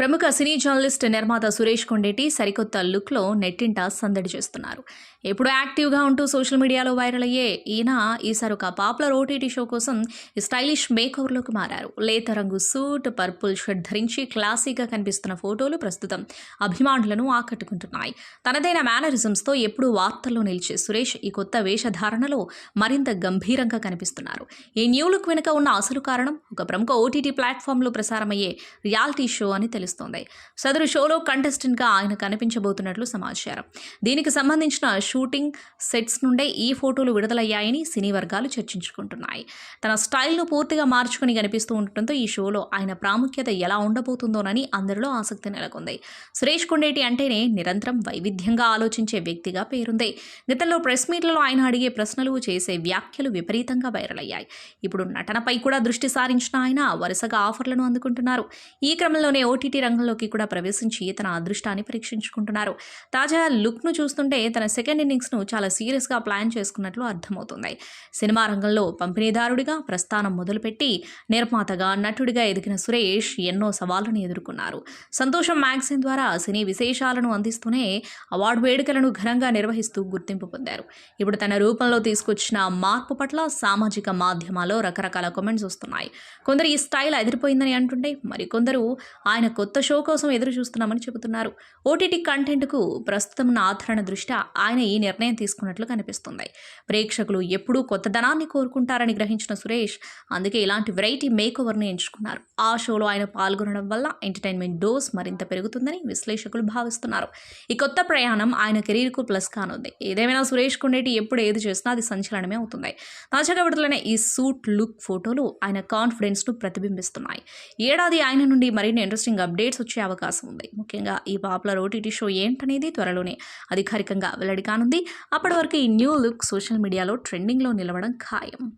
ప్రముఖ సినీ జర్నలిస్ట్ నిర్మాత సురేష్ కొండేటి సరికొత్త లుక్లో నెట్టింట సందడి చేస్తున్నారు. ఎప్పుడు యాక్టివ్గా ఉంటూ సోషల్ మీడియాలో వైరల్ అయ్యే ఈయన ఈసారి ఒక పాపులర్ ఓటీటీ షో కోసం స్టైలిష్ మేకోవర్లోకి మారారు. లేత రంగు సూట్, పర్పుల్ షర్ట్ ధరించి క్లాసీగా కనిపిస్తున్న ఫోటోలు ప్రస్తుతం అభిమానులను ఆకట్టుకుంటున్నాయి. తనదైన మేనరిజమ్స్తో ఎప్పుడూ వార్తల్లో నిలిచే సురేష్ ఈ కొత్త వేషధారణలో మరింత గంభీరంగా కనిపిస్తున్నారు. ఈ న్యూ లుక్ వెనుక ఉన్న అసలు కారణం ఒక ప్రముఖ ఓటీటీ ప్లాట్ఫామ్లో ప్రసారమయ్యే రియాలిటీ షో అని తెలుస్తోంది. సదరు షోలో కంటెస్టెంట్గా ఆయన కనిపించబోతున్నట్లు సమాచారం. దీనికి సంబంధించిన షూటింగ్ సెట్స్ నుండే ఈ ఫోటోలు విడుదలయ్యాయని సినీ వర్గాలు చర్చించుకుంటున్నాయి. తన స్టైల్ను పూర్తిగా మార్చుకుని కనిపిస్తూ ఉండటంతో ఈ షోలో ఆయన ప్రాముఖ్యత ఎలా ఉండబోతుందోనని అందరిలో ఆసక్తి నెలకొంది. సురేష్ కొండేటి అంటేనే నిరంతరం వైవిధ్యంగా ఆలోచించే వ్యక్తిగా పేరుంది. గతంలో ప్రెస్ మీట్లలో ఆయన అడిగే ప్రశ్నలు, చేసే వ్యాఖ్యలు విపరీతంగా వైరల్ అయ్యాయి. ఇప్పుడు నటనపై కూడా దృష్టి సారించిన ఆయన వరుసగా ఆఫర్లను అందుకుంటున్నారు. ఈ క్రమంలోనే ఓటీటీ రంగంలోకి కూడా ప్రవేశించి తన అదృష్టాన్ని పరీక్షించుకుంటున్నారు. తాజా లుక్ను చూస్తుంటే తన సెకండ్ ఇన్నింగ్స్ను చాలా సీరియస్గా ప్లాన్ చేసుకున్నట్లు అర్థమవుతుంది. సినిమా రంగంలో పంపిణీదారుడిగా ప్రస్థానం మొదలుపెట్టి నిర్మాతగా, నటుడిగా ఎదిగిన సురేష్ ఎన్నో సవాళ్లను ఎదుర్కొన్నారు. సంతోషం మ్యాగజైన్ ద్వారా సినీ విశేషాలను అందిస్తూనే అవార్డు వేడుకలను ఘనంగా నిర్వహిస్తూ గుర్తింపు పొందారు. ఇప్పుడు తన రూపంలో తీసుకొచ్చిన మార్పు పట్ల సామాజిక మాధ్యమాల్లో రకరకాల కామెంట్స్ వస్తున్నాయి. కొందరు ఈ స్టైల్ అదిరిపోయిందని అంటుంటే మరికొందరు ఆయన కొత్త షో కోసం ఎదురు చూస్తున్నామని చెబుతున్నారు. ఓటీటీ కంటెంట్కు ప్రస్తుతం ఉన్న ఆదరణ దృష్ట్యా ఆయన ఈ నిర్ణయం తీసుకున్నట్లు కనిపిస్తుంది. ప్రేక్షకులు ఎప్పుడూ కొత్తదనాన్ని కోరుకుంటారని గ్రహించిన సురేష్ అందుకే ఇలాంటి వెరైటీ మేకోవర్ని ఎంచుకున్నారు. ఆ షోలో ఆయన పాల్గొనడం వల్ల ఎంటర్టైన్మెంట్ డోస్ మరింత పెరుగుతుందని విశ్లేషకులు భావిస్తున్నారు. ఈ కొత్త ప్రయాణం ఆయన కెరీర్కు ప్లస్ కానుంది. ఏదేమైనా సురేష్ కొండేటి ఎప్పుడు ఏది చేసినా అది సంచలనమే అవుతుంది. తాజాగా విడుదలైన ఈ సూట్ లుక్ ఫోటోలు ఆయన కాన్ఫిడెన్స్ను ప్రతిబింబిస్తున్నాయి. ఏడాది ఆయన నుండి మరిన్ని ఇంట్రెస్టింగ్ అప్డేట్స్ వచ్చే అవకాశం ఉంది. ముఖ్యంగా ఈ పాపులర్ ఓటీటీ షో ఏంటనేది త్వరలోనే అధికారికంగా వెల్లడి కానుంది. అప్పటి వరకు ఈ న్యూ లుక్ సోషల్ మీడియాలో ట్రెండింగ్లో నిలవడం ఖాయం.